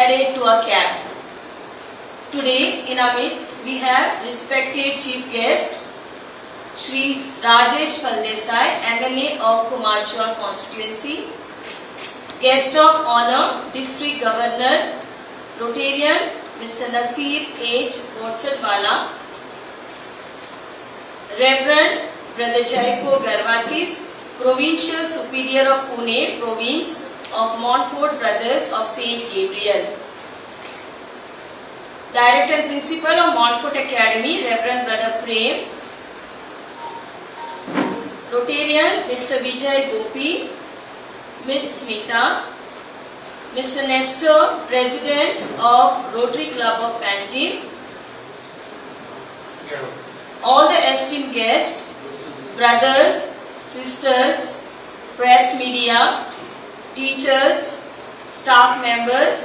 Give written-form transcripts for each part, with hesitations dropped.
Added to our camp. Today in our midst we have respected chief guest Shri Rajesh Faldesai, MLA of Kumarchua constituency, guest of honor District Governor Rotarian Mr. Nasir H. Botsadwala, Reverend Brother Jaiko Garvasis, Provincial Superior of Pune Province of Montfort Brothers of Saint Gabriel, Director and Principal of Montfort Academy, Reverend Brother Prem, Rotarian Mr. Vijay Gopi, Miss Smita, Mr. Nestor, President of Rotary Club of Panjim, all the esteemed guests, brothers, sisters, press media, teachers, staff members,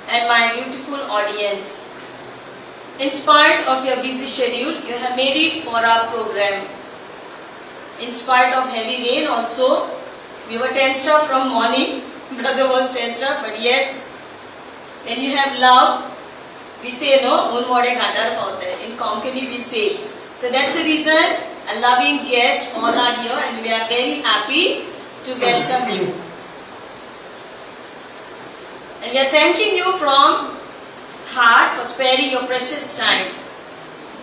and my beautiful audience. In spite of your busy schedule, you have made it for our program. In spite of heavy rain also, we were tensed up from morning. Brother was tensed up, but yes, when you have love, we say no, un mode gandar paute. In Konkani we say. So that's the reason a loving guest all are here, and we are very happy to welcome you. And we are thanking you from heart for sparing your precious time.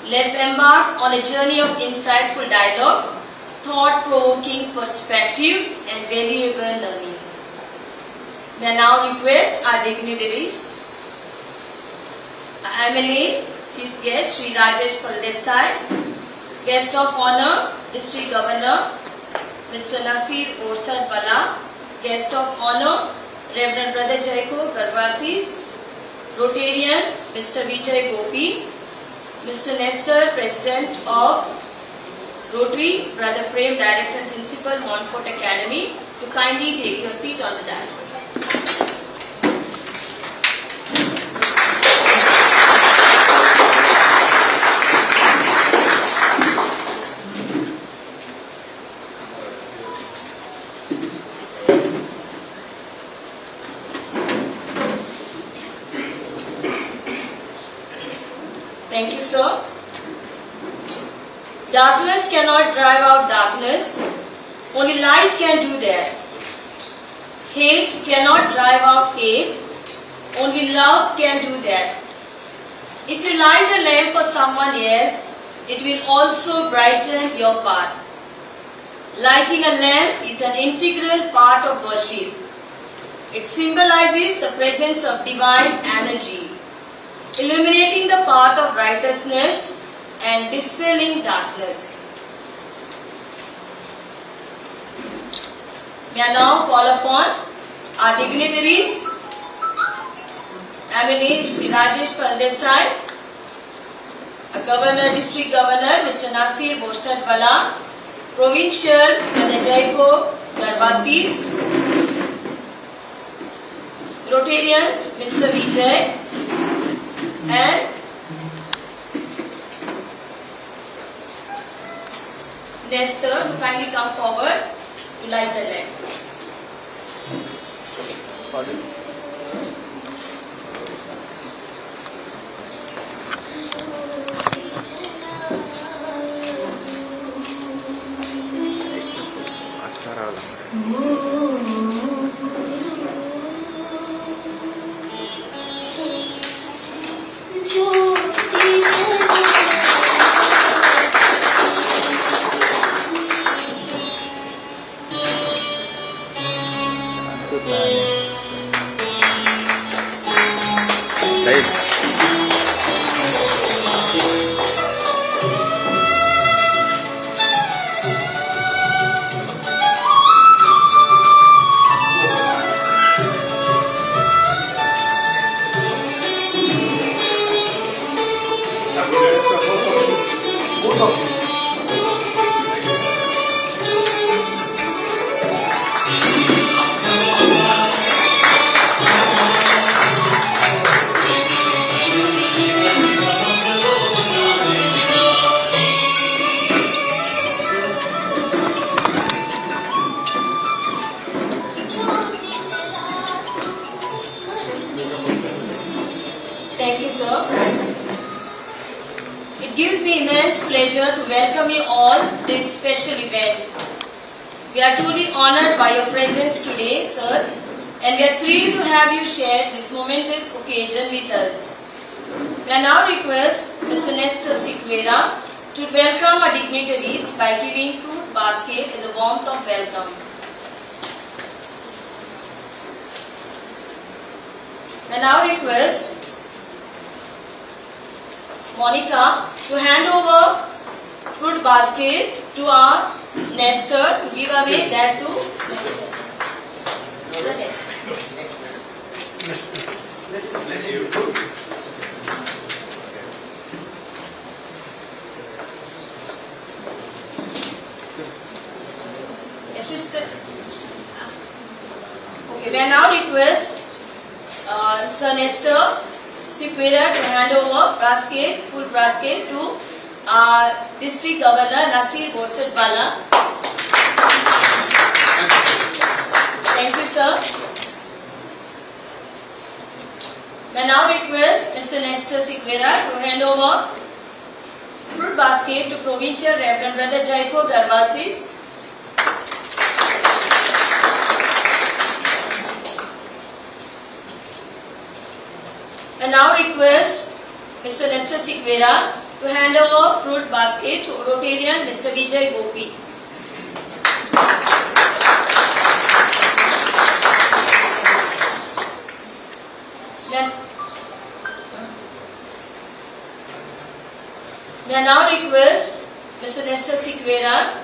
Let's embark on a journey of insightful dialogue, thought-provoking perspectives, and valuable learning. May I now request our dignitaries, MLA, Chief Guest Shri Rajesh Faldesai, Guest of Honor District Governor Mr. Nasir Botsadwala, Guest of Honor Reverend Brother Jaiko Garvasis, Rotarian Mr. Vijay Gopi, Mr. Nestor, President of Rotary, Brother Prem, Director and Principal, Montfort Academy, to kindly take your seat on the dais. Thank you, sir. Darkness cannot drive out darkness. Only light can do that. Hate cannot drive out hate. Only love can do that. If you light a lamp for someone else, it will also brighten your path. Lighting a lamp is an integral part of worship. It symbolizes the presence of divine energy, illuminating the path of righteousness and dispelling darkness. May I now call upon our dignitaries, MLA Shri Rajesh Faldesai, Governor, District Governor Mr. Nasir Botsadwala, Provincial Brother Jaiko Garvasis, Rotarians Mr. Vijay, and Nestor to kindly come forward to light the lamp. Thank you, sir. It gives me immense pleasure to welcome you all to this special event. We are truly honored by your presence today, sir, and we are thrilled to have you share this momentous occasion with us. May I now request Mr. Nestor Siqueira to welcome our dignitaries by giving fruit basket as a warmth of welcome. I now request Monica to hand over fruit basket to our Nestor to give away that to assistant. Okay, may I now request Sir Nestor Siqueira to hand over full basket to District Governor Nasir Borsat Bala. Thank you, sir. May I now request Mr. Nestor Siqueira to hand over fruit basket to Provincial Reverend Brother Jaiko Garvasis. I now request Mr. Nestor Siqueira to hand over fruit basket to Rotarian Mr. Vijay Gopi. May I now request Mr. Nestor Siqueira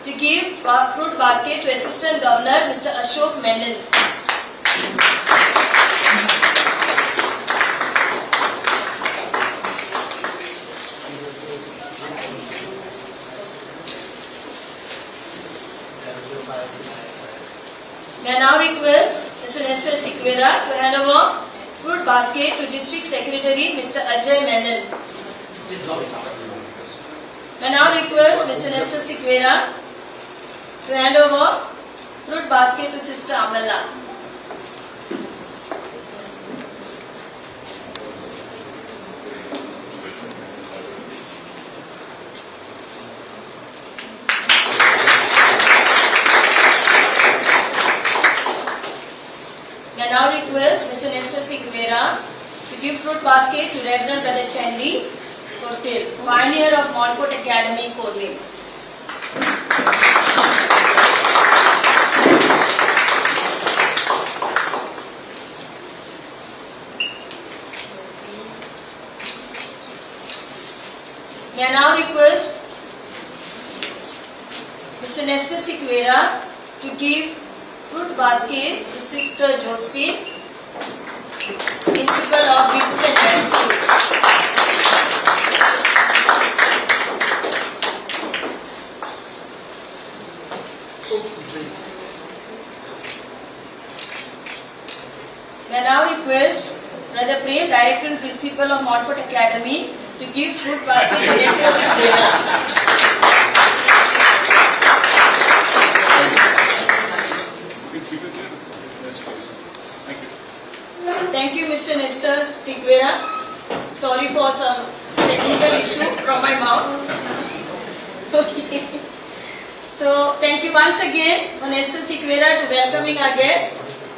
to give fruit basket to Assistant Governor Mr. Ashok Menon. May I now request Mr. Nestor Siqueira to hand over fruit basket to District Secretary Mr. Ajay Menon. May I now request Mr. Nestor Siqueira to hand over fruit basket to Sister Amala. I now request Mr. Nestor Siqueira to give fruit basket to Reverend Brother Chandy Tortil, pioneer of Montfort Academy, Corley. May I now request Mr. Nestor Siqueira to give fruit basket to Sister Josephine, Principal of Business and High School. May I now request Brother Prem, Director and Principal of Montfort Academy, to give fruit basket to Nestor Siqueira. Thank you, Mr. Nestor Siqueira. Sorry for some technical issue from my mouth. Okay. So, thank you once again for Nestor Siqueira to welcoming our guest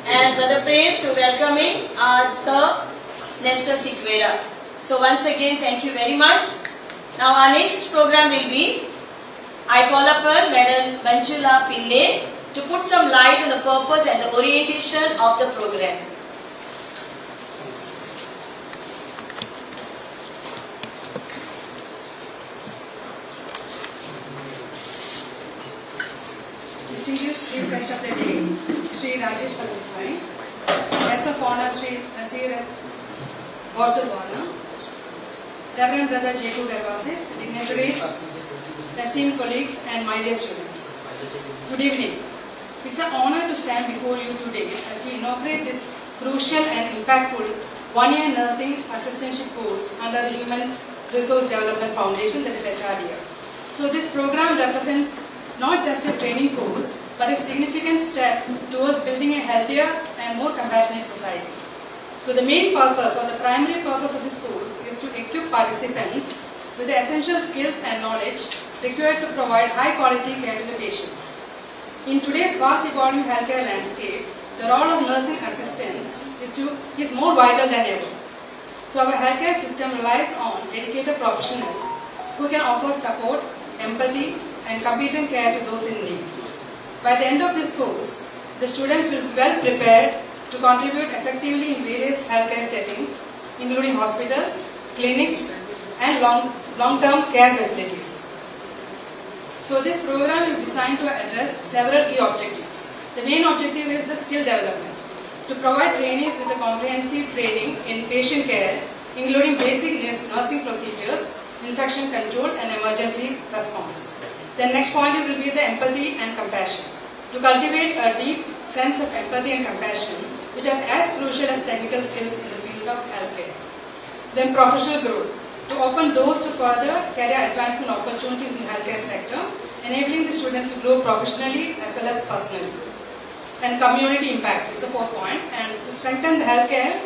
and Brother Prem to welcoming our Sir Nestor Siqueira. So, once again, thank you very much. Now, our next program will be, I call upon Madam Manjula Pillai to put some light on the purpose and the orientation of the program. Distinguished Chief Guest of the Day, Sri Rajesh Patisai, Guest of Honor Sri Nasir Borsat Bala, Reverend Brother Jacob Garvasis, dignitaries, esteemed colleagues and my dear students. Good evening. It's an honor to stand before you today as we inaugurate this crucial and impactful one-year nursing assistantship course under the Human Resource Development Foundation, that is HRDF. So this program represents not just a training course, but a significant step towards building a healthier and more compassionate society. So the main purpose or the primary purpose of this course is to equip participants with the essential skills and knowledge required to provide high quality care to the patients. In today's fast evolving healthcare landscape, the role of nursing assistants is more vital than ever. So our healthcare system relies on dedicated professionals who can offer support, empathy and competent care to those in need. By the end of this course, the students will be well prepared to contribute effectively in various healthcare settings, including hospitals, clinics and long-term care facilities. So this program is designed to address several key objectives. The main objective is the skill development, to provide trainees with a comprehensive training in patient care, including basic nursing procedures, infection control and emergency response. The next point will be the empathy and compassion, to cultivate a deep sense of empathy and compassion, which are as crucial as technical skills in the field of healthcare. Then professional growth, to open doors to further career advancement opportunities in the healthcare sector, enabling the students to grow professionally as well as personally. And community impact is the fourth point, and to strengthen the healthcare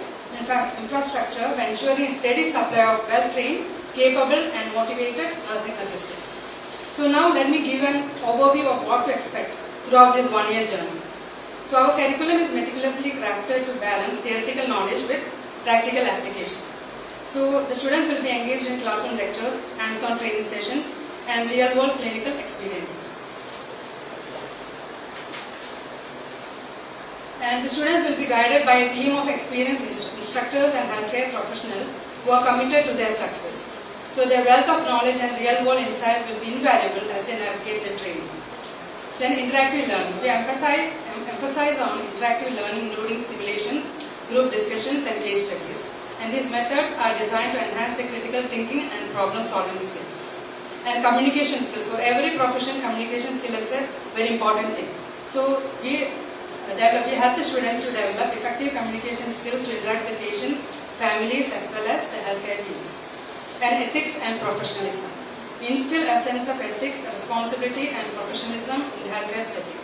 infrastructure by ensuring a steady supply of well-trained, capable and motivated nursing assistants. So now let me give an overview of what to expect throughout this one-year journey. So our curriculum is meticulously crafted to balance theoretical knowledge with practical application. So the students will be engaged in classroom lectures, hands-on training sessions and real-world clinical experiences. And the students will be guided by a team of experienced instructors and healthcare professionals who are committed to their success. So their wealth of knowledge and real-world insight will be invaluable as they navigate the training. Then interactive learning. We emphasize on interactive learning, including simulations, group discussions and case studies. And these methods are designed to enhance the critical thinking and problem-solving skills. And communication skill. For every profession, communication skill is a very important thing. So we help the students to develop effective communication skills to interact with patients, families as well as the healthcare teams. And ethics and professionalism. Instill a sense of ethics, responsibility and professionalism in the healthcare setting.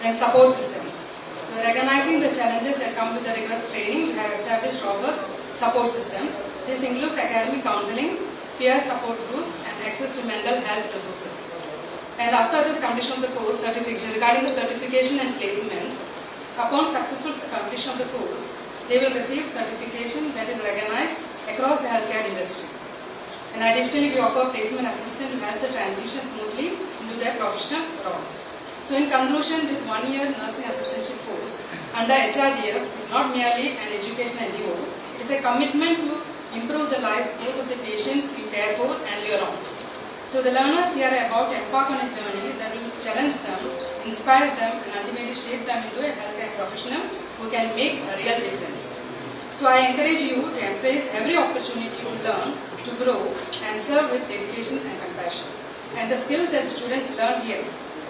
Then support systems. So recognizing the challenges that come with the rigorous training, we have established robust support systems. This includes academic counseling, peer support groups and access to mental health resources. And after this completion of the course, certification, regarding the certification and placement, upon successful completion of the course, they will receive certification that is recognized across the healthcare industry. And additionally, we offer placement assistance to help the transition smoothly into their professional roles. So in conclusion, this one-year nursing assistantship course under HRDF is not merely an educational endeavor, it is a commitment to improve the lives both of the patients you care for and your own. So the learners here are about to embark on a journey that will challenge them, inspire them and ultimately shape them into a healthcare professional who can make a real difference. So I encourage you to embrace every opportunity to learn, to grow and serve with dedication and compassion. And the skills that students learn here,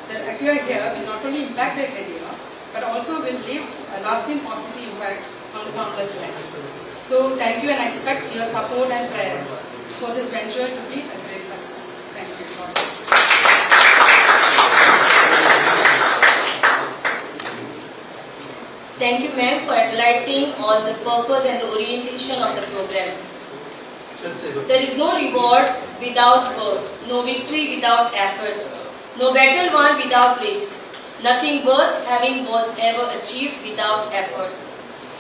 that acquire here, will not only impact their career, but also will leave a lasting positive impact on countless lives. So thank you and I expect your support and prayers for this venture to be a great success. Thank you. Thank you, ma'am, for enlightening all the purpose and the orientation of the program. There is no reward without work, no victory without effort, no battle won without risk. Nothing worth having was ever achieved without effort.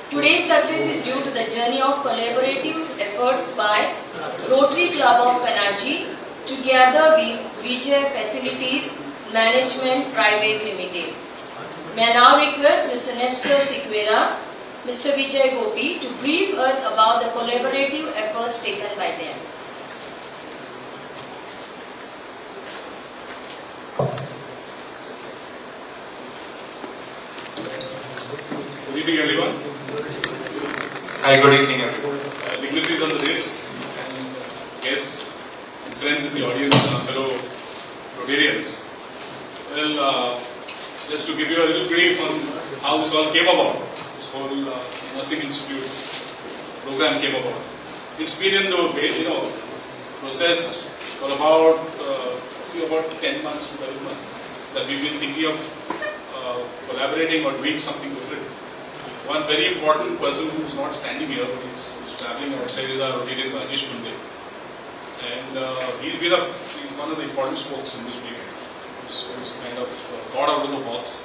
Today's success is due to the journey of collaborative efforts by Rotary Club of Panaji together with Vijay Facilities Management Private Limited. May I now request Mr. Nestor Siqueira, Mr. Vijay Gopi to brief us about the collaborative efforts taken by them. Good evening, everyone. Hi, good evening, everyone. Dignitaries on the dais and guests and friends in the audience and our fellow Rotarians. Well, just to give you a little brief on how this all came about, this whole nursing institute program came about. It's been in the process for about 10 months to 12 months that we've been thinking of collaborating or doing something different. one very important person who is not standing here, but he's traveling outside, is our Rotarian Rajesh Kunde. And he's one of the important spokes in this brigade. So he's kind of thought out of the box.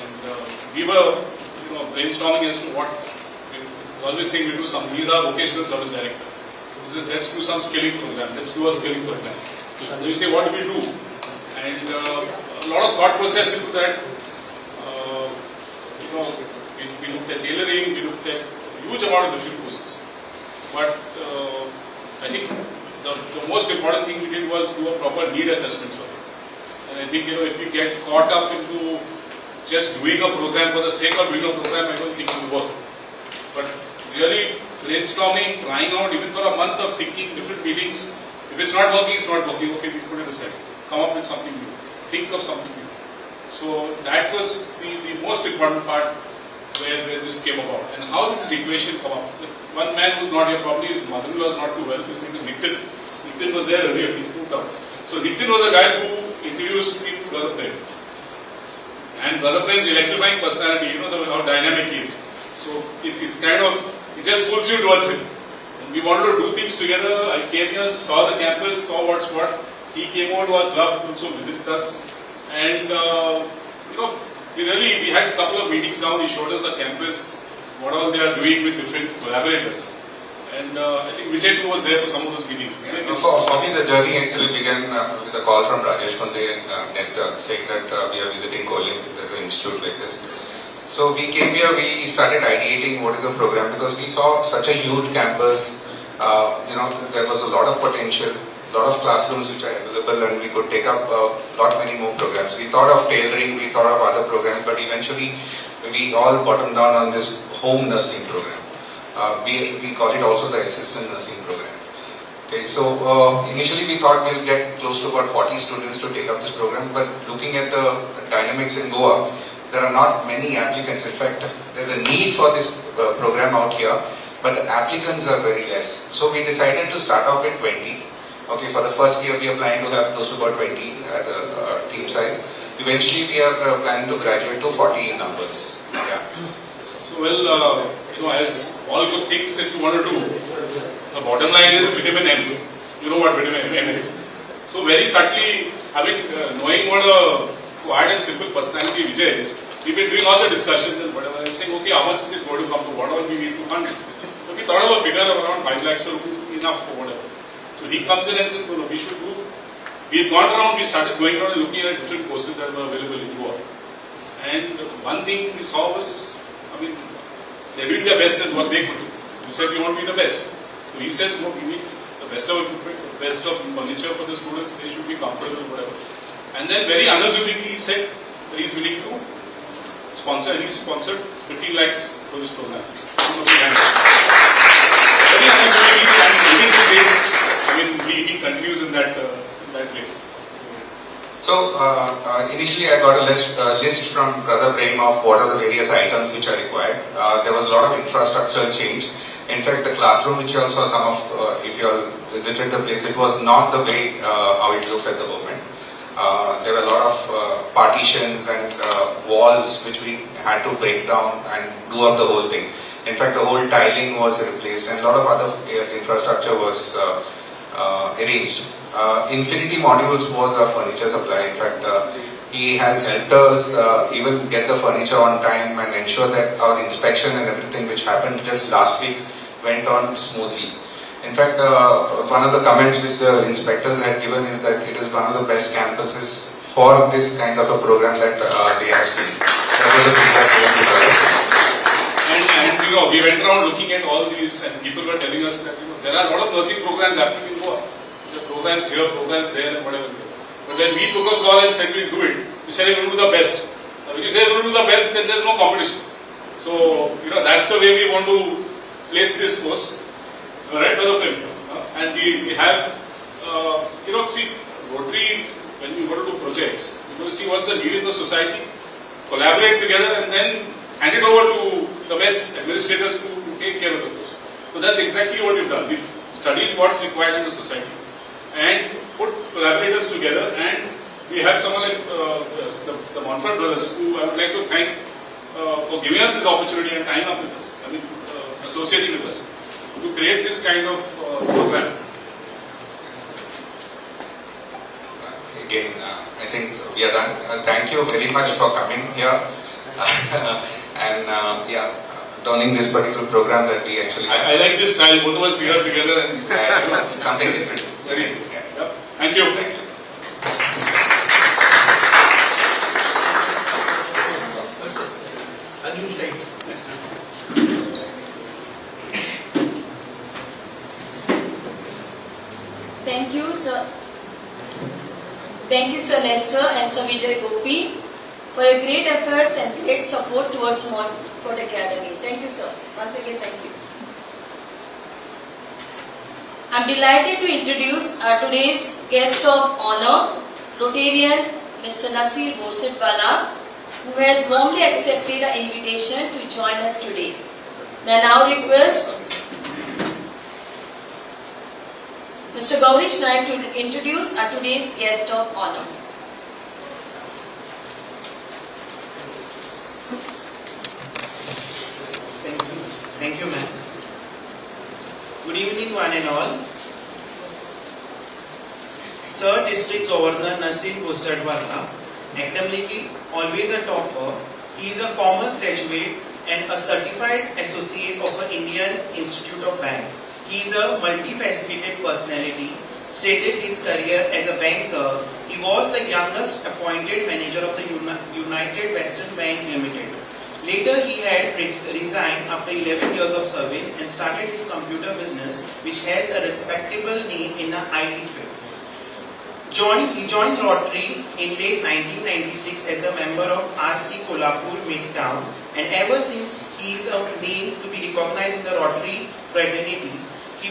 And we were brainstorming as to what, we always think we do some, he's our vocational service director. He says, let's do some skilling program, let's do a skilling program. So you say, what do we do? And a lot of thought process into that. We looked at tailoring, we looked at a huge amount of different courses. But I think the most important thing we did was do a proper need assessment survey. And I think if we get caught up into just doing a program for the sake of doing a program, I don't think it will work. But really brainstorming, trying out, even for a month of thinking, different meetings. If it's not working, it's not working. Okay, we put it aside. Come up with something new. Think of something new. So that was the most important part where this came about. And how did this equation come up? The one man who's not here, probably his mother-in-law is not too well. His name is Nitin. Nitin was there earlier. He's moved out. So Nitin was the guy who introduced me to Brother Prem. And Brother Prem's electrifying personality, how dynamic he is. So it's kind of, it just pulls you towards him. And we wanted to do things together. I came here, saw the campus, saw what's what. He came over to our club, also visited us. And, we had a couple of meetings now. He showed us the campus, what all they are doing with different collaborators. And I think Vijay too was there for some of those meetings. Yeah. For me, the journey actually began with a call from Rajesh Kunde and Nesta saying that we are visiting Kolim. There's an institute like this. So we came here, we started ideating what is the program because we saw such a huge campus. There was a lot of potential, a lot of classrooms which are available, and we could take up many more programs. We thought of tailoring, we thought of other programs, but eventually we all bottomed down on this home nursing program. We call it also the assistant nursing program. Okay, so initially we thought we'll get close to about 40 students to take up this program, but looking at the dynamics in Goa, there are not many applicants. In fact, there's a need for this program out here, but the applicants are very less. So we decided to start off with 20. Okay, for the first year we are planning to have close to about 20 as a team size. Eventually we are planning to graduate to 40 in numbers. Yeah. So as all good things that you want to do, the bottom line is vitamin M. You know what vitamin M is. So very subtly, knowing what a quiet and simple personality Vijay is, we've been doing all the discussions and whatever. I'm saying, okay, how much is it going to come to? What all we need to fund? So we thought of a figure of around 5 lakhs or enough for whatever. So he comes in and says, no, we should do. We had gone around, we started going around and looking at different courses that were available in Goa. And one thing we saw was, they're doing their best at what they could do. We said, we want to be the best. So he says, no, we need the best of equipment, the best of furniture for the students, they should be comfortable, whatever. And then very unassumingly he said that he's willing to sponsor, and he sponsored 15 lakhs for this program. Very unassumingly, and even today, he continues in that way. So initially I got a list from Brother Prem of what are the various items which are required. There was a lot of infrastructural change. In fact, the classroom which you all saw, some of, if you all visited the place, it was not the way how it looks at the moment. There were a lot of partitions and walls which we had to break down and do up the whole thing. In fact, the whole tiling was replaced and a lot of other infrastructure was arranged. Infinity Modules was our furniture supply. In fact, he has helped us even get the furniture on time and ensure that our inspection and everything which happened just last week went on smoothly. In fact, one of the comments which the inspectors had given is that it is one of the best campuses for this kind of a program that they have seen. That was a feedback given to us. And we went around looking at all these, and people were telling us that there are a lot of nursing programs happening in Goa. There are programs here, programs there, and whatever. But when we took a call and said we'll do it, we said we're going to do the best. When you say we're going to do the best, then there's no competition. So that's the way we want to place this course. Right, Brother Prem? And we have, see, Rotary, when we go to do projects, we go to see what's the need in the society, collaborate together, and then hand it over to the best administrators to take care of the course. So that's exactly what we've done. We've studied what's required in the society and put collaborators together, and we have someone like the Montfort brothers, who I would like to thank for giving us this opportunity and tying up with us, associating with us to create this kind of program. Again, I think we are done. Thank you very much for coming here and turning this particular program that we actually. I like this style. Both of us here together and it's something different. Very. Yeah. Thank you. Thank you. Thank you, sir. Thank you, Sir Nestor and Sir Vijay Gopi, for your great efforts and great support towards Montfort Academy. Thank you, sir. Once again, thank you. I'm delighted to introduce our today's guest of honor, Rotarian Mr. Nasir Borsetwala, who has warmly accepted our invitation to join us today. May I now request Mr. Gaurish Naik to introduce our today's guest of honor. Thank you, ma'am. Good evening, one and all. Sir District Governor Nasir Borsetwala, academically always a topper, he is a commerce graduate and a certified associate of the Indian Institute of Banks. He is a multifaceted personality. Stated his career as a banker, he was the youngest appointed manager of the United Western Bank Limited. Later, he had resigned after 11 years of service and started his computer business, which has a respectable name in the IT field. He joined Rotary in late 1996 as a member of RC Kolhapur Midtown, and ever since he is a name to be recognized in the Rotary fraternity. He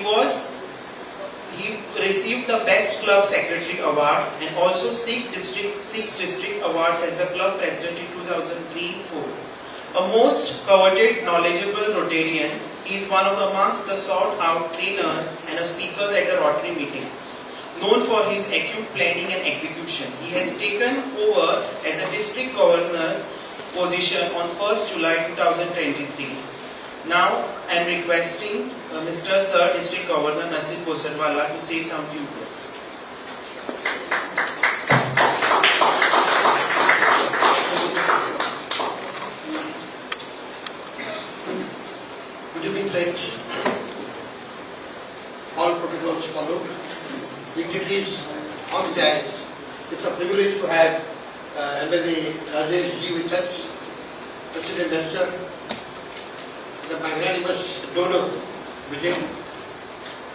received the Best Club Secretary Award and also 6 district awards as the club president in 2003-04. A most coveted, knowledgeable Rotarian, he is one of amongst the sought-out trainers and speakers at the Rotary meetings. Known for his acute planning and execution, he has taken over as a district governor position on 1st July 2023. Now, I am requesting Mr. Sir District Governor Nasir Borsetwala to say some few words. Good evening, friends. All protocols followed. Dignitaries on the dais. It's a privilege to have MLA Rajesh ji with us, President Nestor, the magnanimous donor, Vijay,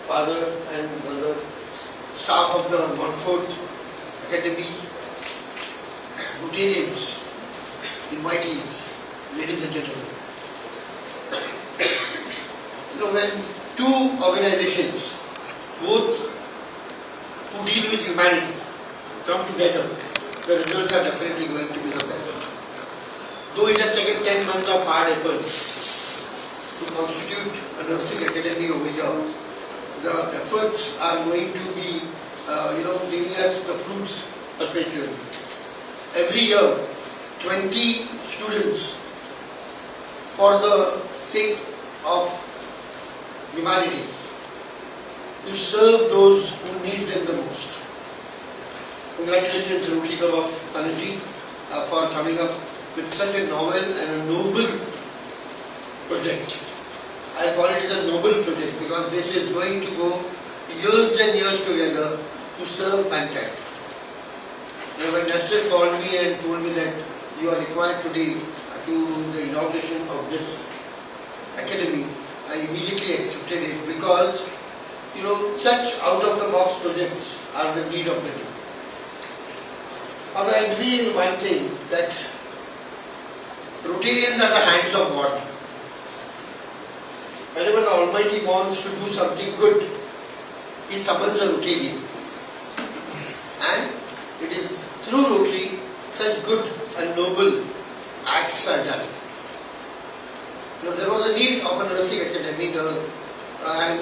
father and brother, staff of the Montfort Academy, Rotarians, invitees, ladies and gentlemen. When two organizations, both who deal with humanity, come together, the results are definitely going to be the best. Though it has taken 10 months of hard efforts to constitute a nursing academy over here, the efforts are going to be, giving us the fruits perpetually. Every year, 20 students, for the sake of humanity, to serve those who need them the most. Congratulations to Rotary Club of Panaji for coming up with such a novel and a noble project. I call it as a noble project because this is going to go years and years together to serve mankind. Now, when Nestor called me and told me that you are required today to the inauguration of this academy, I immediately accepted it because, such out-of-the-box projects are the need of the day. However, I believe in one thing, that Rotarians are the hands of God. Whenever the Almighty wants to do something good, He summons a Rotarian. And it is through Rotary such good and noble acts are done. There was a need of a nursing academy and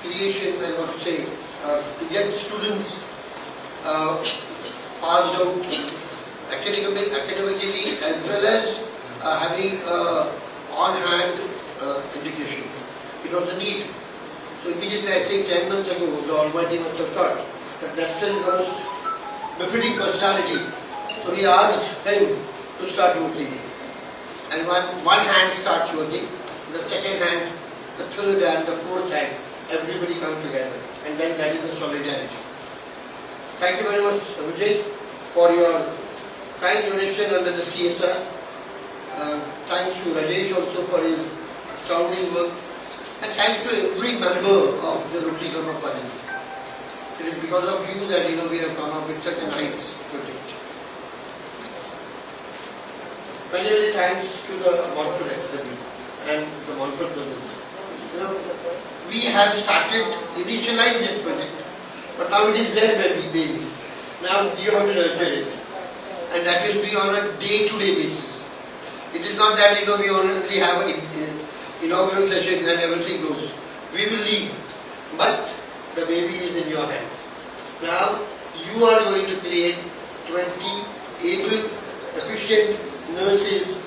creation and to get students passed out academically as well as having on-hand education. It was a need. So immediately, I think 10 months ago, the Almighty must have thought that Nestor is the most befitting personality. So he asked him to start working. And one hand starts working, the second hand, the third and the fourth hand, everybody come together. And then that is the solidarity. Thank you very much, Vijay, for your kind donation under the CSR. Thanks to Rajesh also for his astounding work. And thanks to every member of the Rotary Club of Panani. It is because of you that we have come up with such a nice project. Many, many thanks to the Montfort Academy and the Montfort brothers. We have started, initialized this project, but now it is their baby. Now you have to nurture it. And that will be on a day-to-day basis. It is not that we only have an inaugural session and everything goes. We will leave, but the baby is in your hand. Now you are going to create 20 able, efficient nurses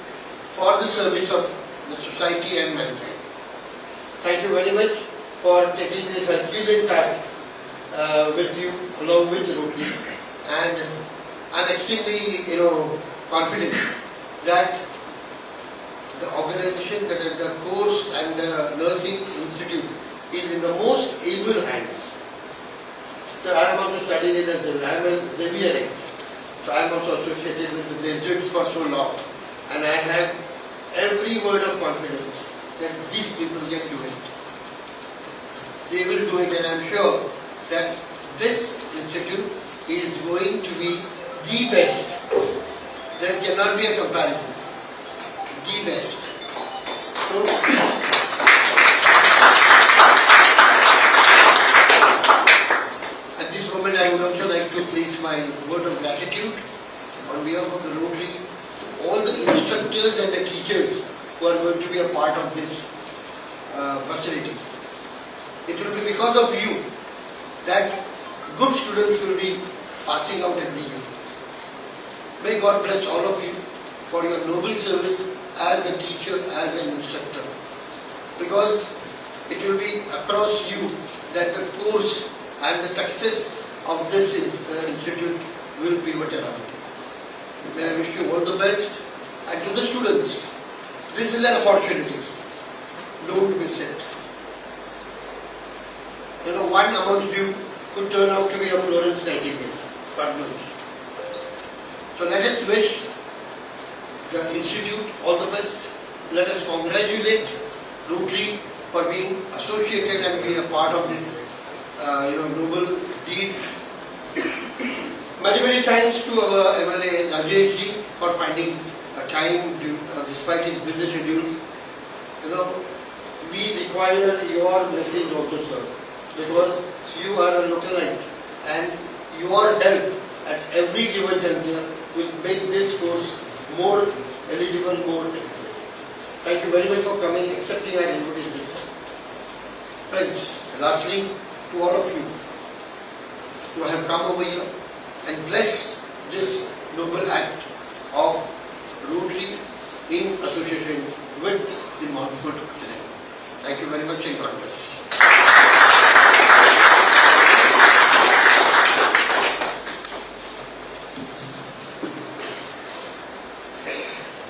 for the service of the society and mankind. Thank you very much for taking this Herculean task with you along with Rotary. And I am extremely confident that the organization, the course and the nursing institute is in the most able hands. So I am also studying it as I am a Xavier. So I am also associated with the Jesuits for so long. And I have every word of confidence that these people can do it. They will do it, and I am sure that this institute is going to be the best. There cannot be a comparison. The best. So, at this moment, I would also like to place my word of gratitude on behalf of the Rotary to all the instructors and the teachers who are going to be a part of this facility. It will be because of you that good students will be passing out every year. May God bless all of you for your noble service as a teacher, as an instructor. Because it will be across you that the course and the success of this institute will pivot around. May I wish you all the best. And to the students, this is an opportunity. Don't miss it. One amongst you could turn out to be a Florence Nightingale. God knows. So let us wish the institute all the best. Let us congratulate Rotary for being associated and being a part of this noble deed. Many, many thanks to our MLA Rajesh ji for finding a time despite his busy schedule. We require your blessings also, sir, because you are a localite and your help at every given juncture will make this course more eligible, more effective. Thank you very much for coming, accepting our invitation. Friends, lastly, to all of you who have come over here and bless this noble act of Rotary in association with the Montfort Channel. Thank you very much and God bless.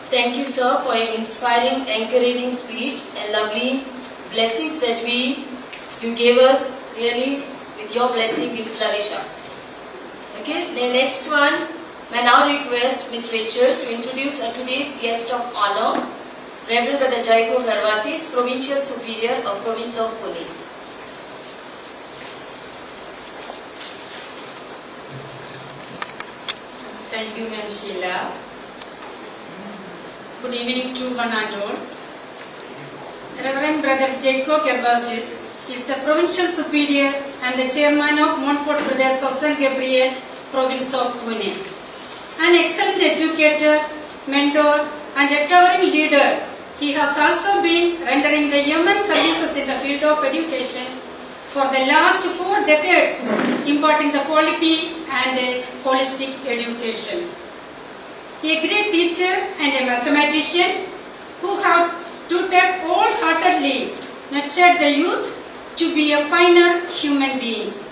Thank you, sir, for your inspiring, encouraging speech and lovely blessings that you gave us. Really, with your blessing, we'll flourish up. Okay, the next one, I now request Ms. Rachel to introduce today's guest of honor, Reverend Brother Goan Varta, Provincial Superior of Province of Pune. Thank you, Ma'am Sheila. Good evening to one and all. Reverend Brother Goan Varta is the Provincial Superior and the Chairman of Montfort Brothers of St. Gabriel, Province of Pune. An excellent educator, mentor and a towering leader, he has also been rendering the immense services in the field of education for the last 4 decades, imparting the quality and holistic education. a great teacher and a mathematician who have tutored wholeheartedly, nurtured the youth to be a finer human beings.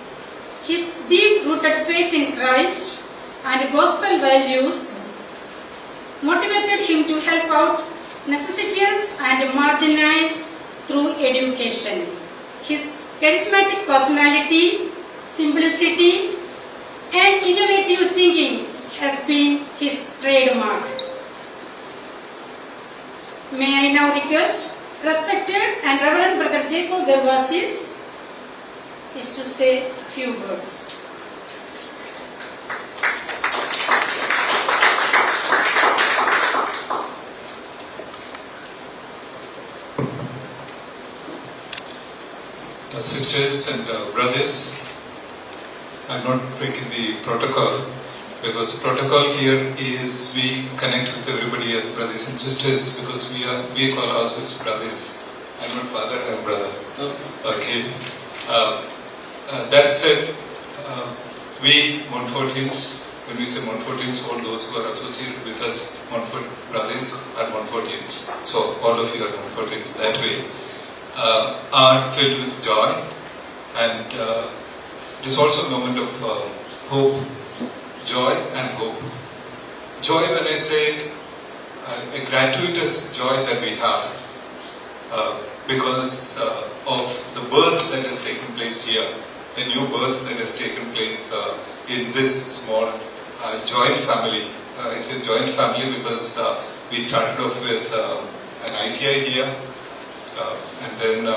His deep-rooted faith in Christ and gospel values motivated him to help out necessitous and marginalized through education. His charismatic personality, simplicity, and innovative thinking has been his trademark. May I now request respected and Reverend Brother Jacob Gervasis is to say a few words. Sisters and brothers, I'm not breaking the protocol because the protocol here is we connect with everybody as brothers and sisters because we call ourselves brothers. I'm not father, I'm brother. Okay. That said, we Montfortians, when we say Montfortians, all those who are associated with us, Montfort brothers are Montfortians. So all of you are Montfortians that way. Are filled with joy, and it is also a moment of hope, joy and hope. Joy, when I say a gratuitous joy that we have because of the birth that has taken place here, a new birth that has taken place in this small joint family. I say joint family because we started off with an ITI here. And then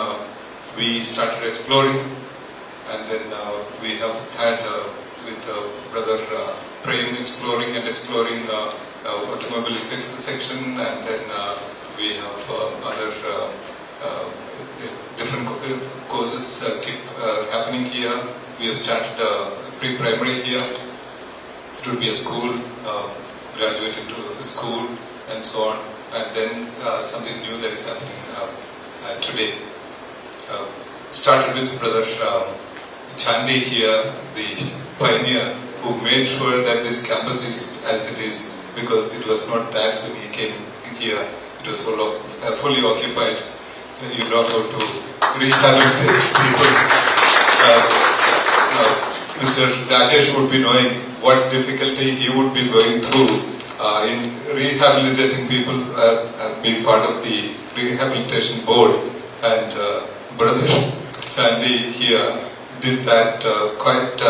we started exploring, and then we have had with Brother Prem exploring automobile section, and then we have other different courses keep happening here. We have started pre-primary here. It will be a school, graduate into a school, and so on. And then something new that is happening today. Started with Brother Chandi here, the pioneer who made sure that this campus is as it is, because it was not that when he came here. It was fully occupied. You know how to rehabilitate people. Mr. Rajesh would be knowing what difficulty he would be going through in rehabilitating people, being part of the rehabilitation board, and Brother Chandi here did that quite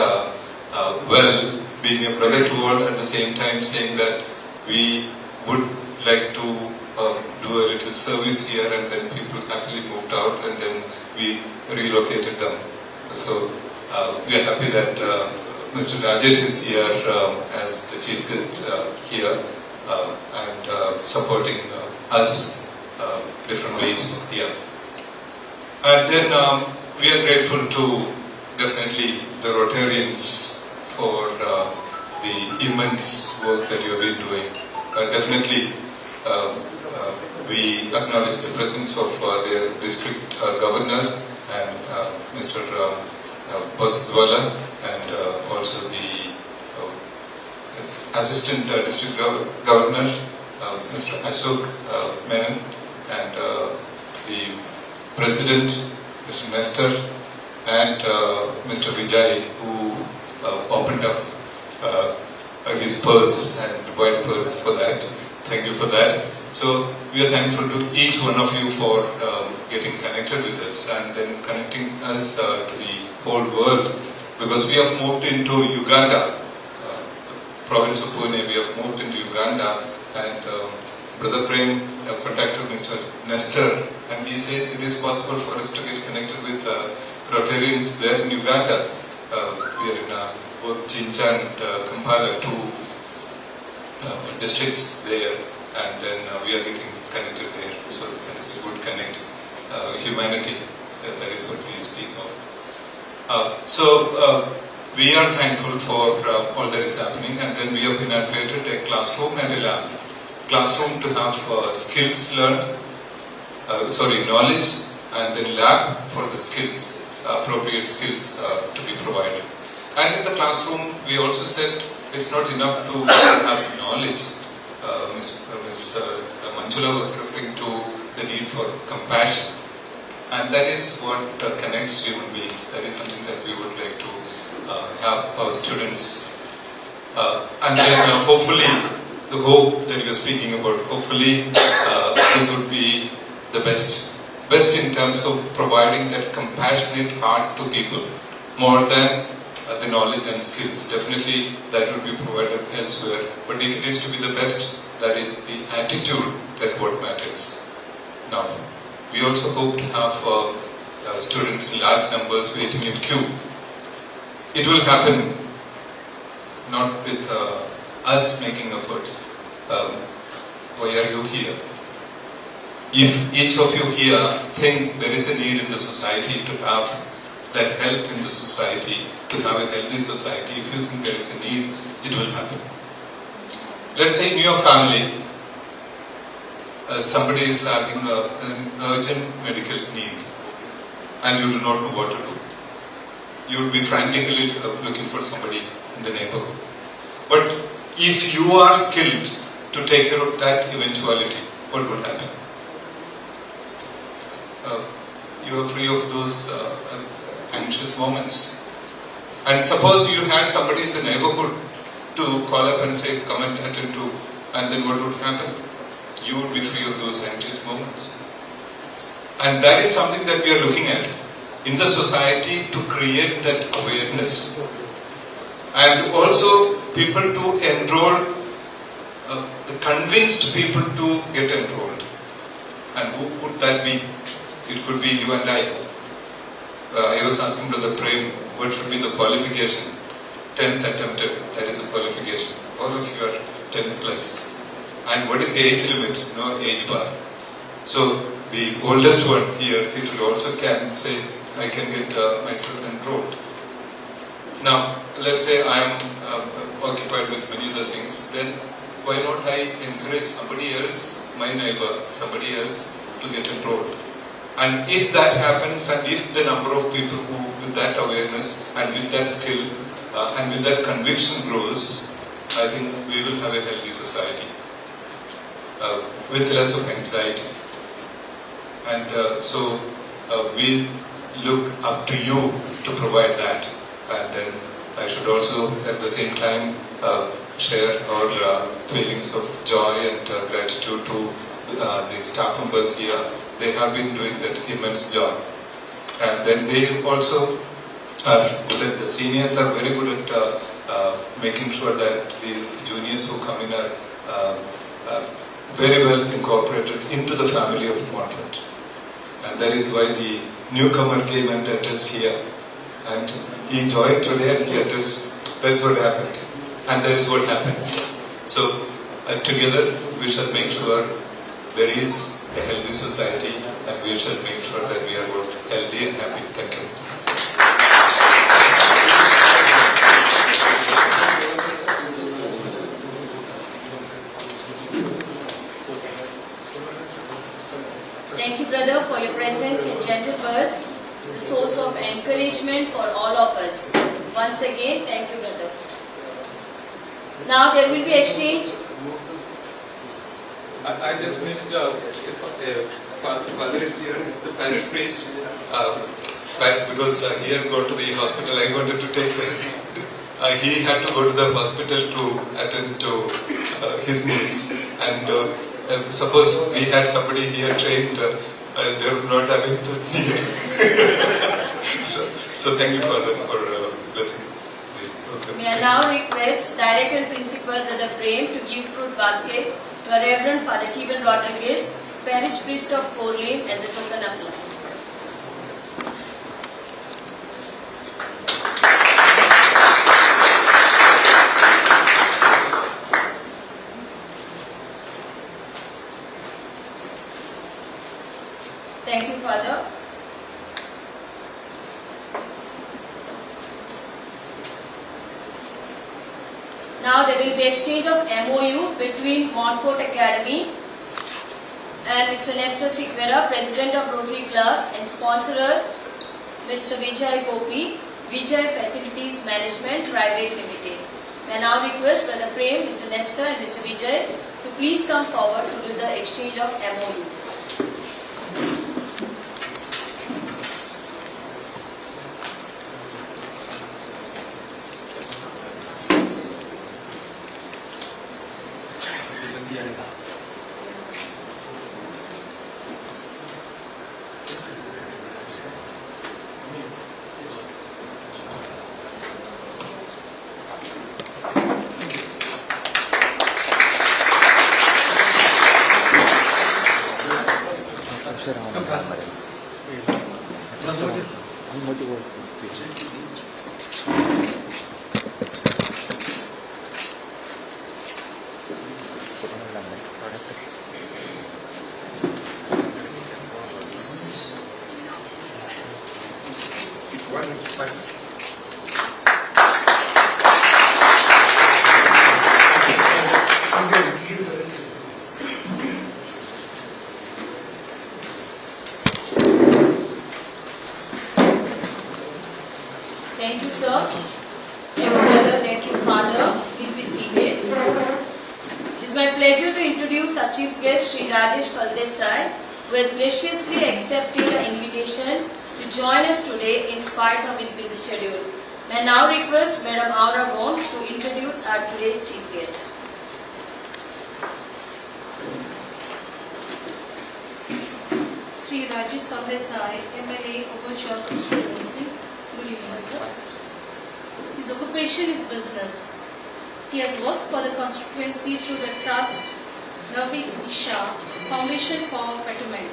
well, being a brother to all, at the same time saying that we would like to do a little service here, and then people happily moved out, and then we relocated them. So we are happy that Mr. Rajesh is here as the chief guest here and supporting us different ways here. And then we are grateful to definitely the Rotarians for the immense work that you have been doing. Definitely we acknowledge the presence of their district governor and Mr. Bosdwala, and also the assistant district governor, Mr. Ashok Menon, and the president, Mr. Nestor, and Mr. Vijay, who opened up his purse and wide purse for that. Thank you for that. So we are thankful to each one of you for getting connected with us and then connecting us to the whole world, because we have moved into Uganda, province of Pune. We have moved into Uganda, and Brother Prem contacted Mr. Nestor, and he says it is possible for us to get connected with Rotarians there in Uganda. We are in both Chincha and Kampala, two districts there, and then we are getting connected there. So that is a good connect. Humanity, that is what we speak of. So we are thankful for all that is happening, and then we have inaugurated a classroom and a lab. Classroom to have skills learned, knowledge, and then lab for the skills, appropriate skills to be provided. And in the classroom, we also said it's not enough to have knowledge. Ms. Manchula was referring to the need for compassion. And that is what connects human beings. That is something that we would like to have our students. And then hopefully, the hope that you are speaking about, hopefully this would be the best in terms of providing that compassionate heart to people, more than the knowledge and skills. Definitely that would be provided elsewhere. But if it is to be the best, that is the attitude that what matters. Now, we also hope to have students in large numbers waiting in queue. It will happen not with us making efforts. Why are you here? If each of you here think there is a need in the society to have that health in the society, to have a healthy society, if you think there is a need, it will happen. Let's say in your family, somebody is having an urgent medical need and you do not know what to do. You would be frantically looking for somebody in the neighborhood. But if you are skilled to take care of that eventuality, what would happen? You are free of those anxious moments. And suppose you had somebody in the neighborhood to call up and say, come and attend to, and then what would happen? You would be free of those anxious moments. And that is something that we are looking at in the society, to create that awareness. And also people to enroll, the convinced people to get enrolled. And who could that be? It could be you and I. I was asking Brother Prem, what should be the qualification? 10th attempted, that is a qualification. All of you are 10th plus. And what is the age limit? No age bar. So the oldest one here seated also can say, I can get myself enrolled. Now, let's say I am occupied with many other things, then why not I encourage somebody else, my neighbor, somebody else to get enrolled? And if that happens, and if the number of people who with that awareness and with that skill and with that conviction grows, I think we will have a healthy society with less of anxiety. And so we look up to you to provide that. And then I should also at the same time share our feelings of joy and gratitude to the staff members here. They have been doing that immense job. And then they also are good at, the seniors are very good at making sure that the juniors who come in are very well incorporated into the family of Montfort. And that is why the newcomer came and addressed here. And he joined today and he addressed. That's what happened. And that is what happens. So together we shall make sure there is a healthy society, and we shall make sure that we are both healthy and happy. Thank you. Thank you, brother, for your presence in gentle words, the source of encouragement for all of us. Once again, thank you, brother. Now there will be exchange. I just missed Father is here, is the parish priest. Because he had gone to the hospital, I wanted to take he had to go to the hospital to attend to his needs. And suppose we had somebody here trained, they would not have the need. so thank you, Father, for blessing the program. May I now request Director and Principal Brother Prem to give fruit basket to our Reverend Father Kevin Rodriguez, Parish Priest of Corlin, as a token of love. Thank you, Father. Now there will be exchange of MOU between Montfort Academy and Mr. Nestor Sikvera, President of Rotary Club, and sponsorer Mr. Vijay Gopi, Vijay Facilities Management Private Limited. May I now request Brother Prem, Mr. Nestor and Mr. Vijay to please come forward to do the exchange of MOU. Thank you, sir. Dear brother, nephew, father, please be seated. It is my pleasure to introduce our chief guest, Sri Rajesh Phaldesai, who has graciously accepted the invitation to join us today in spite of his busy schedule. May I now request Madam Aura Goan to introduce our today's chief guest. Sri Rajesh Phaldesai, MLA, Montfort constituency. Good evening, sir. His occupation is business. He has worked for the constituency through the trust Navik Disha Foundation for Betterment.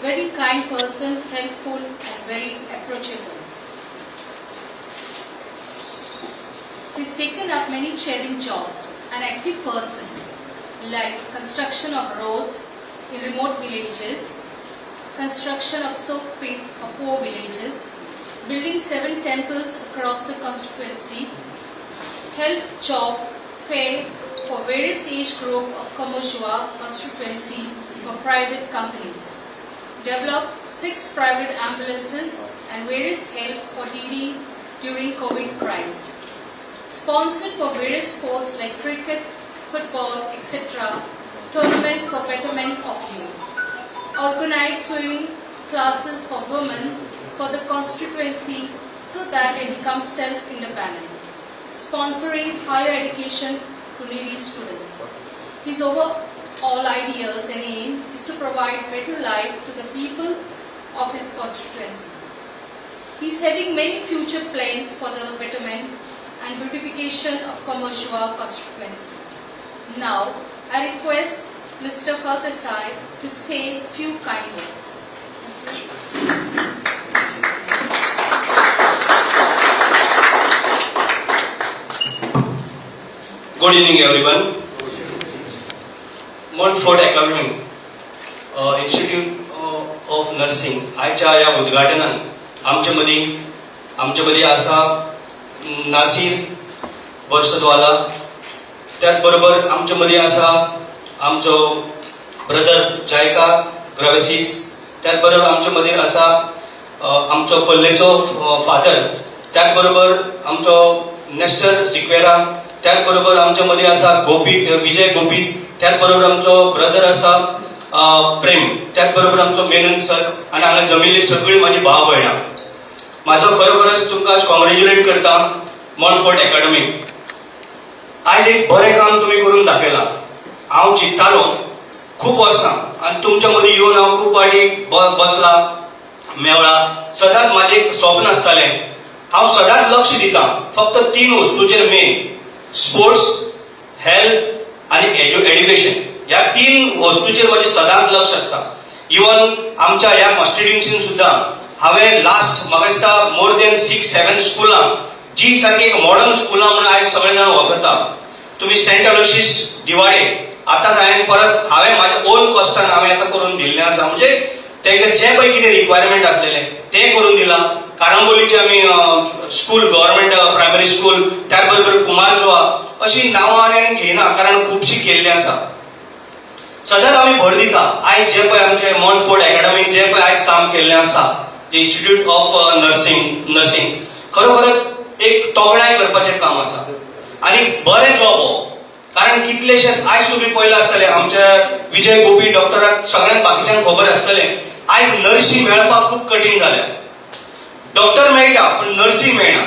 Very kind person, helpful and very approachable. He's taken up many chairing jobs. An active person like construction of roads in remote villages, construction of soak pit of poor villages, building 7 temples across the constituency, help job fair for various age group of Kamojua constituency for private companies, develop 6 private ambulances and various help for DDs during COVID crisis, sponsored for various sports like cricket, football, etc., tournaments for betterment of youth, organized swimming classes for women for the constituency so that they become self-independent, sponsoring higher education to needy students. His overall ideas and aim is to provide better life to the people of his constituency. He is having many future plans for the betterment and beautification of Kamojua constituency. Now, I request Mr. Phaldesai to say few kind words. Good evening, everyone. Montfort Academy, Institute of Nursing. आजच्या या उद्घाटनात आमच्या मदी आसा नासिर बर्सदवाला. त्याच बरोबर आमच्या मदी आसा आमचो ब्रदर जायका ग्रावेसिस. त्याच बरोबर आमच्या मदी आसा आमचो खोल्लेचो फादर. त्याच बरोबर आमचो नेस्टर सिक्वेरा. त्याच बरोबर आमच्या मध्ये आसा विजय गोपी. त्याच बरोबर आमचो ब्रदर आसा प्रेम. त्याच बरोबर आमचो मेनन सर आनी हांगा जमिल्ली सगळी माझी भाव भयणां. म्हाजो खरोखरच तुमकां कॉंग्रॅच्युलेट करता मॉन्फोर्ट अकॅडमी. आज एक बरें काम तुम्ही करून दाखयलां. हांव चिंत्तालो खूब वर्सां आनी तुमच्या मदीं येवन हांव खूब फाटी बसला मेवळा. सदांच म्हाजें एक स्वप्न आसतालें. हांव सदांच लक्ष दिता फक्त 3 वस्तूचेर मेन: स्पोर्ट्स, हेल्थ आणि एज्युकेशन. ह्या 3 वस्तूचेर माझे सदांच लक्ष असता. इवन आमच्या ह्या कॉन्स्टिट्युएन्सीन सुद्धा हांवें लास्ट म्हाका दिसता मोर देन 6-7 स्कुलां जी सारकी एक मॉडर्न स्कुलां म्हणून आयज सगळे जाण वळखता. तुम्ही सेंट अलोशियस दिवाडे आतांच हांवें म्हाज्या ओन कॉस्टान हांवें आतां करून दिल्लें आसा. म्हणजे तांकां जे पळय कितें रिक्वायरमेंट आसलेलें तें करून दिलां. कारांबोलीचे आमी स्कूल गव्हर्मेंट प्रायमरी स्कूल, त्याच बरोबर कुमारजुआ अशी नांवां आनी घेयना कारण खुबशीं केल्लीं आसा. सदांच आमी भर दिता. आयज जे पळय आमचे मॉन्फोर्ट अकॅडमीन जे पळय आयज काम केल्लें आसा ते इन्स्टिट्यूट ऑफ नर्सिंग खरोखरच एक तोगडाय करपाचें काम आसा. आनी बरें जॉब हो कारण कितलेशे आयज तुम्ही पळयला आसतले आमच्या विजय गोपी डॉक्टराक सगळ्यांक बाकीच्यांक खबर आसतले आयज नर्सी मेळपाक खूप कठीण जाल्या. डॉक्टर मेळटा पण नर्सी मेळना.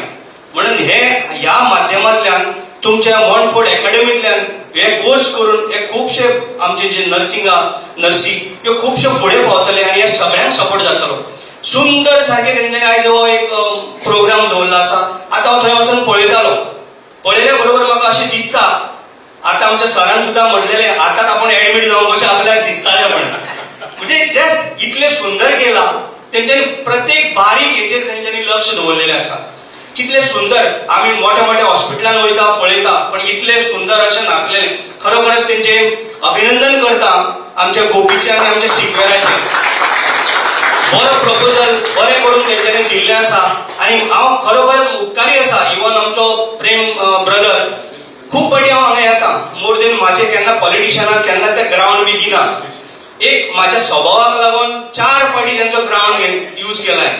म्हणून ह्या माध्यमांतल्यान तुमच्या मॉन्टफोर्ट अकॅडमींतल्यान हे कोर्स करून हे खूपशे आमचे जे नर्सी ह्यो खूपशे फुडें पावतले आनी हे सगळ्यांक सपोर्ट जातलो. सुंदर सारखे तेंच्यांनी आयज हो एक प्रोग्राम दवरलो आसा. आतां हांव थंय वचून पळयतालो. पळयल्या बरोबर म्हाका अशें दिसता आतां आमच्या सरान सुद्दां म्हणलेले आतांच आपण एडमीट जावंक कशें आपल्याक दिसतालें म्हणून. म्हणजे जस्ट इतले सुंदर केला तेंच्यांनी प्रत्येक बारीक हेचेर तेंच्यांनी लक्ष दवरलेलें आसा. कितले सुंदर आमी मोठ्या मोठ्या हॉस्पिटलांत वयता पळयता पण इतले सुंदर अशें नासलें. खरोखरच तेंचे अभिनंदन करता आमच्या गोपीचे आनी आमच्या सिक्वेराचे. बरो प्रपोजल बरें करून तेंच्यांनी दिल्लें आसा आनी हांव खरोखरच उपकारी आसा. इवन आमचो प्रेम ब्रदर खूब फावटी हांव हांगा येता. मोर देन म्हाजे केन्ना पॉलिटिशियनाक केन्ना ते ग्रावंड बी दिना. एक म्हाज्या स्वभावाक लागून 4 फावटी तेंचो ग्रावंड यूज केलाय.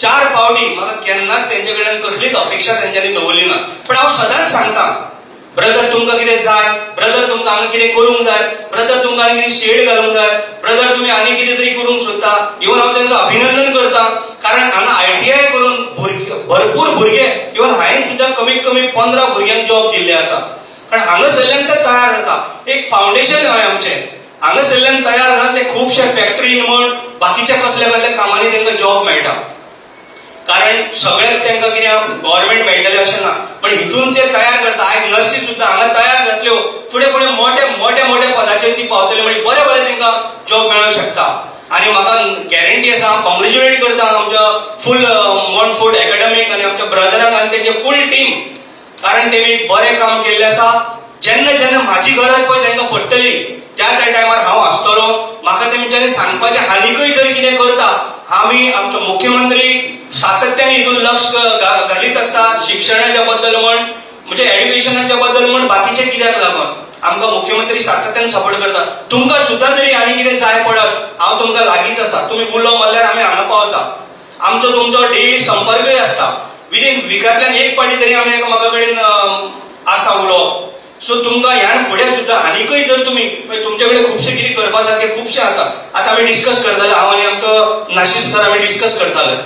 4 फावटी म्हाका केन्नाच तेंचे कडल्यान कसलीच अपेक्षा तेंच्यांनी दवरली ना. पण हांव सदांच सांगता ब्रदर तुमकां कितें जाय, ब्रदर तुमकां हांगा कितें करूंक जाय, ब्रदर तुमकां आनी कितें शेड घालूंक जाय, ब्रदर तुमी आनी कितें तरी करूंक सोदता. इवन हांव तेंचो अभिनंदन करता कारण हांगा ITI करून भरपूर भुरगे इवन हांवें सुद्दां कमीत कमी 15 भुरग्यांक जॉब दिल्ले आसा. कारण हांगासरल्यान ते तयार जाता. एक फावंडेशन हय आमचें. हांगासरल्यान तयार जाता ते खुबशे फॅक्टरीन म्हण बाकीच्या कसल्या कसल्या कामांनी तांकां जॉब मेळटा. कारण सगळ्याक तांकां कितें गव्हर्नमेंट मेळटलें अशें ना पण हितून ते तयार करता. आयज नर्सी सुद्दां हांगा तयार जातल्यो फुडें फुडें मोठ्या पदाचेर ती पावतल्यो म्हणजे बरे तांकां जॉब मेळूंक शकता. आनी म्हाका गॅरंटी आसा हांव कॉंग्रॅच्युलेट करता आमच्या फूल मॉन्टफोर्ट अकॅडमीक आनी आमच्या ब्रदरांक आनी तेंचे फूल टीम. कारण तेमी बरें काम केल्लें आसा. जेन्ना म्हाजी गरज पळय तांकां पडटली त्या टायमार हांव आसतलो. म्हाका तेंच्यांनी सांगपाचें आनीकय जर कितें करता आमी आमचो मुख्यमंत्री सातत्यान हितून लक्ष घालीत आसता. शिक्षणाच्या बद्दल म्हण म्हणजे एड्युकेशनाच्या बद्दल म्हण बाकीचे कित्याक लागून आमकां मुख्यमंत्री सातत्यान सपोर्ट करता. तुमकां सुद्दां जरी आनी कितें जाय पडत हांव तुमकां लागींच आसा. तुमी उरलो म्हणल्यार आमी हांगा पावता. आमचो तुमचो डेली संपर्कय आसता. विदीन विकांतल्यान एक फावटी तरी आमी एकामेका कडेन आसता उलोवप. सो तुमकां ह्या फुडें सुद्दां आनीकय जर तुमी तुमचे कडेन खुबशे कितें करपा सारकें खुबशें आसा. आतां आमी डिस्कस करताले हांव आनी आमचो नाशीद सर आमी डिस्कस करताले.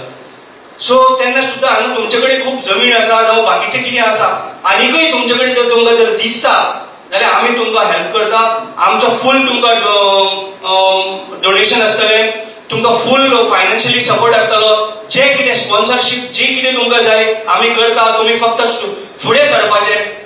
सो तेन्ना सुद्दां हांगा तुमचे कडेन खूब जमीन आसा जावं बाकीचें कितें आसा आनीकय तुमचे कडेन जर तुमकां जर दिसता जाल्यार आमी तुमकां हेल्प करता. आमचो फूल तुमकां डोनेशन आसतलें. तुमकां फूल फायनान्शियली सपोर्ट आसतलो. जे कितें स्पॉन्सरशीप जे कितें तुमकां जाय आमी करता. तुमी फक्त फुडें सरपाचें.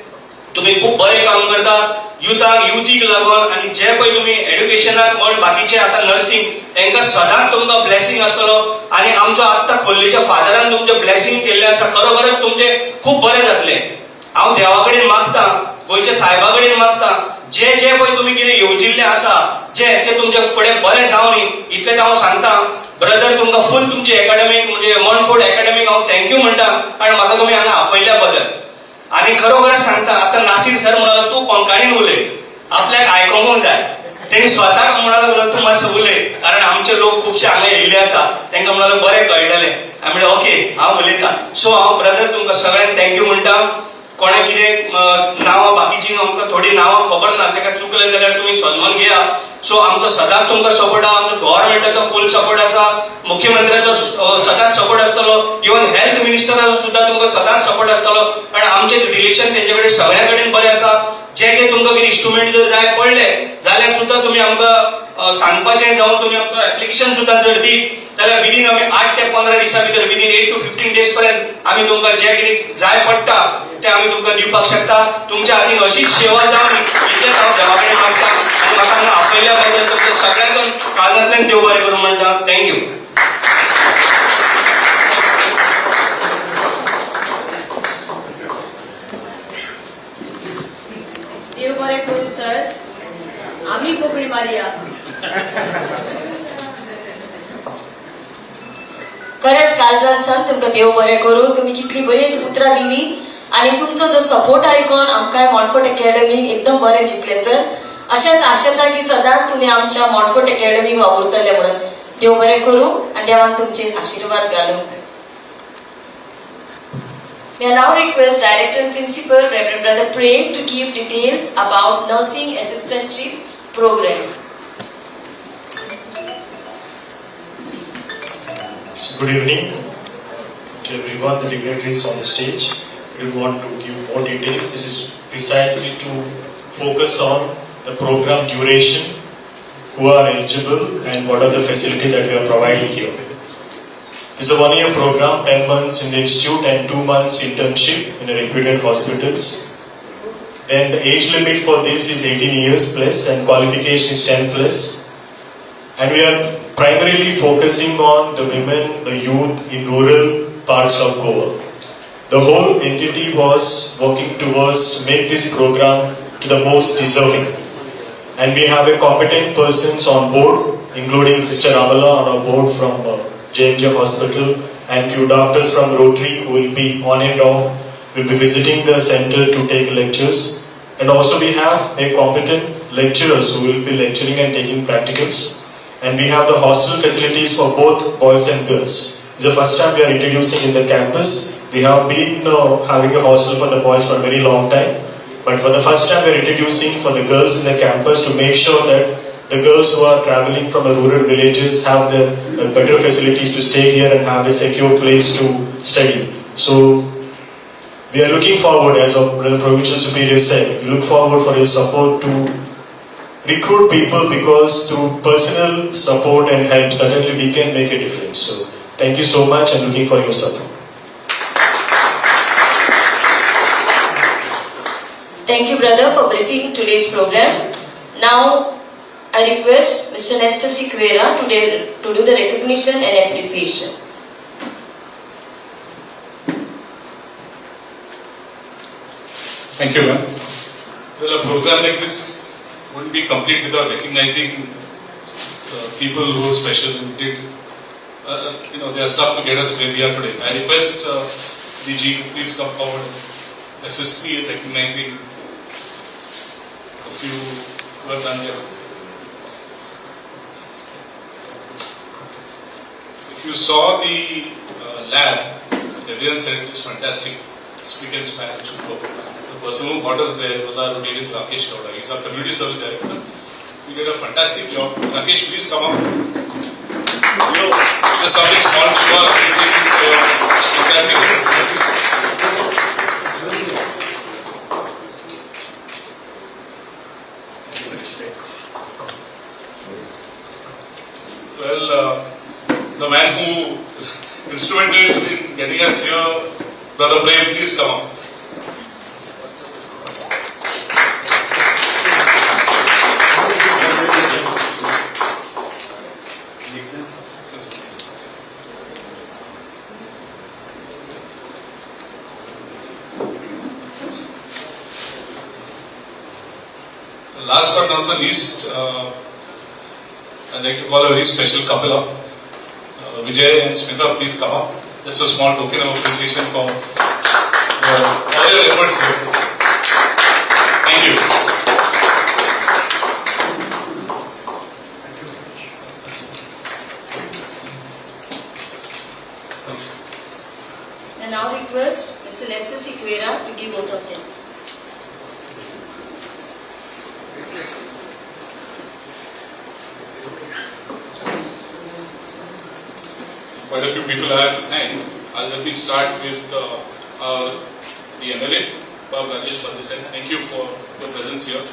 तुमी खूब बरें काम करता युथीक लागून आनी जे पळय तुमी एड्युकेशनाक म्हण बाकीचे आतां नर्सिंग तांकां सदांच तुमकां ब्लेसिंग आसतलो. आनी आमचो आत्तां खोर्लेच्या फादरान तुमचें ब्लेसिंग केल्लें आसा. खरोखरच तुमचें खूब बरें जातलें. हांव देवा कडेन मागतां गोंयच्या सायबा कडेन मागतां जे पळय तुमी कितें येवजिल्लें आसा ते तुमचे फुडें बरें जावं न्ही इतलें हांव सांगता. ब्रदर तुमकां फूल तुमची एकाडेमीक म्हणजे मॉन्टफोर्ट एकाडेमीक हांव थँक्यू म्हणटा कारण म्हाका तुमी हांगा आपयल्या बद्दल. आनी खरोखरच सांगता आतां नासीर सर म्हणलो तूं कोंकणीन उलय आपल्याक आयकोंकूंक जाय. तेणी स्वताक म्हणलो तूं मातसो उलय कारण आमचे लोक खुबशे हांगा येयल्ले आसा तांकां म्हणलो बरें कळटलें. हांवें म्हणलें ओके हांव उलयतां. सो हांव ब्रदर तुमकां सगळ्यांक थँक्यू म्हणटा. कोणें कितें नांवां बाकीचीं आमकां थोडीं नांवां खबर ना ताका चुकलें जाल्यार तुमी सन्मान घेया. सो आमचो सदांच तुमकां सपोर्ट आहा. आमचो गव्हर्नमेंटाचो फूल सपोर्ट आसा. मुख्यमंत्र्याचो सदांच सपोर्ट आसतलो. इवन हेल्थ मिनिस्टराचो सुद्दां तुमकां सदांच सपोर्ट आसतलो. आनी आमचें रिलेशन तेंचे कडेन सगळ्या कडेन बरें आसा. जे तुमकां कितें इंस्ट्रुमेंट जर जाय पडले जाल्यार सुद्दां तुमी आमकां सांगपाचें जावं तुमी आमकां एप्लिकेशन सुद्दां जर दीत जाल्यार विदीन आमी 8 ते 15 दिसां भितर विदीन 8 to 15 days पर्यंत आमी तुमकां जे कितें जाय पडटा ते आमी तुमकां दिवपाक शकता. तुमच्या हातीन अशीच सेवा जावं इतलेंच हांव देवा कडेन मागतां आनी म्हाका हांगा आपयल्या बद्दल तुमच्या सगळ्यांक काळजांतल्यान देव बरें करूं म्हणटा. थँक्यू. देव बरें करूं सर. आमी कोंकणी मारया. खरेंच काळजांतल्यान तुमकां देव बरें करूं. तुमी कितली बरी उतरां दिली आनी तुमचो जो सपोर्ट आयकून आमकां मॉन्टफोर्ट अकॅडमीक एकदम बरें दिसलें सर. अशेंच आशेता की सदांच तुमी आमच्या मॉन्टफोर्ट अकॅडमीक वावुरतले म्हणून. देव बरें करूं आनी देवान तुमचे आशिर्वाद घालूं. May I now request Director and Principal Reverend Brother Prem to give details about Nursing Assistantship Program. Good evening to everyone, the dignitaries on the stage. We want to give more details. This is precisely to focus on the program duration, who are eligible and what are the facilities that we are providing here. This is a 1-year program, 10 months in the institute and 2 months internship in a reputed hospitals. Then the age limit for this is 18 years plus and qualification is 10 plus. And we are primarily focusing on the women, the youth in rural parts of Goa. The whole entity was working towards make this program to the most deserving. And we have a competent persons on board, including Sister Amala on our board from JMJ Hospital and few doctors from Rotary who will be on and off, will be visiting the center to take lectures. And also we have a competent lecturers who will be lecturing and taking practicals. And we have the hostel facilities for both boys and girls. It's the first time we are introducing in the campus. We have been having a hostel for the boys for a very long time. But for the first time we are introducing for the girls in the campus to make sure that the girls who are traveling from the rural villages have the better facilities to stay here and have a secure place to study. So we are looking forward, as the Provincial Superior said, we look forward for your support to recruit people, because through personal support and help, certainly we can make a difference. So thank you so much and looking for your support. Thank you, brother, for briefing today's program. Now, I request Mr. Nestor Siqueira to do the recognition and appreciation. Thank you, ma'am. Well, a program like this wouldn't be complete without recognizing people who are special, who did, their stuff to get us where we are today. I request DG to please come forward and assist me in recognizing a few who have done their work. If you saw the lab, everyone said it is fantastic. Speak and span, superb. The person who got us there was our rotated Rakesh Gowda. He's our community service director. He did a fantastic job. Rakesh, please come up. Just something small to show our appreciation for your fantastic efforts. Well, the man who is instrumental in getting us here, Brother Prem, please come up. Last but not the least, I'd like to call a very special couple up. Vijay and Smita, please come up. Just a small token of appreciation for all your efforts here. Thank you. I now request Mr. Nestor Siqueira to give vote of thanks. Quite a few people I have to thank. Let me start with the MLA, Bob Rajesh Pandit. Thank you for your presence here,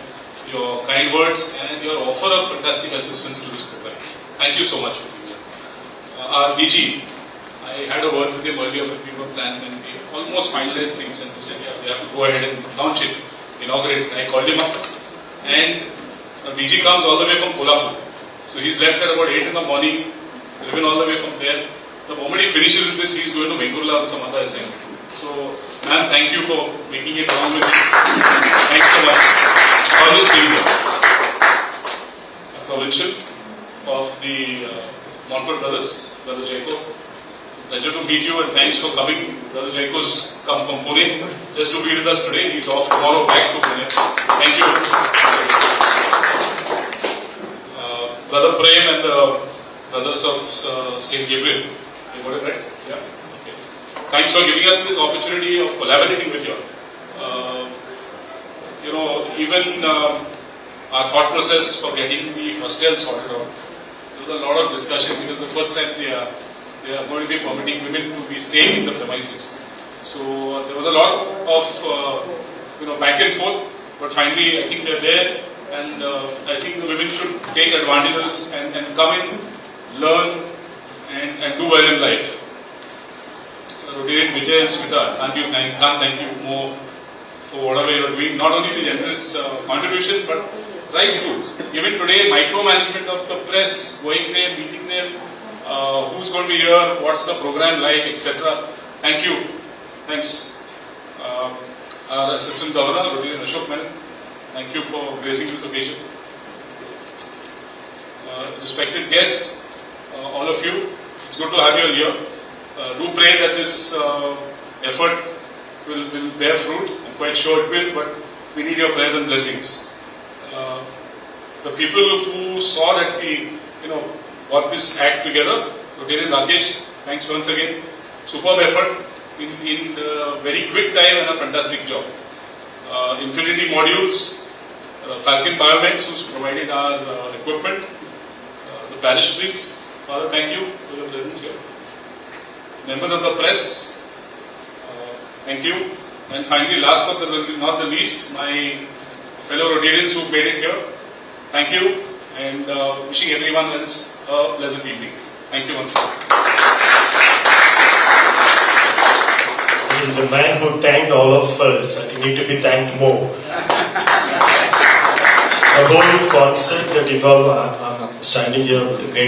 your kind words and your offer of fantastic assistance to this program. Thank you so much for being here. Our DG, I had a word with him earlier when we were planning and we almost finalized things and we said, yeah, we have to go ahead and launch it, inaugurate it. I called him up and DG comes all the way from Kolhapur. So he's left at about 8 in the morning, driven all the way from there. The moment he finishes with this, he's going to Mengurla or some other assignment. So, ma'am, thank you for making it along with me. Thanks so much. Always being there. Provincial of the Montfort brothers, Brother Jacob. Pleasure to meet you and thanks for coming. Brother Jacob's come from Pune just to be with us today. He's off tomorrow back to Pune. Thank you. Brother Prem and the brothers of St. Gabriel. You got it right? Yeah? Okay. thanks for giving us this opportunity of collaborating with you. Even our thought process for getting the hostel sorted out, there was a lot of discussion because the first time they are going to be permitting women to be staying in the premises. So there was a lot of back and forth, but finally I think we are there, and I think the women should take advantages and come in, learn and do well in life. Rotarian Vijay and Smita, can't thank you more for whatever you are doing, not only the generous contribution, but right through. Even today, micromanagement of the press, going there, meeting them, who's going to be here, what's the program like, etc. Thank you. Thanks. Our Assistant Governor, Rotarian Ashok Menon, thank you for gracing this occasion. Respected guests, all of you, it's good to have you all here. Do pray that this effort will bear fruit. I'm quite sure it will, but we need your prayers and blessings. The people who saw that we, got this act together, Rotarian Rakesh, thanks once again. Superb effort in a very quick time and a fantastic job. Infinity Modules, Falcon Biomeds, who's provided our equipment. The parish priest, Father, thank you for your presence here. Members of the press, thank you. And finally, last but not the least, my fellow Rotarians who made it here, thank you, and wishing everyone else a pleasant evening. Thank you once again. And the man who thanked all of us, I think need to be thanked more. The whole concept that involved, I'm standing here with a great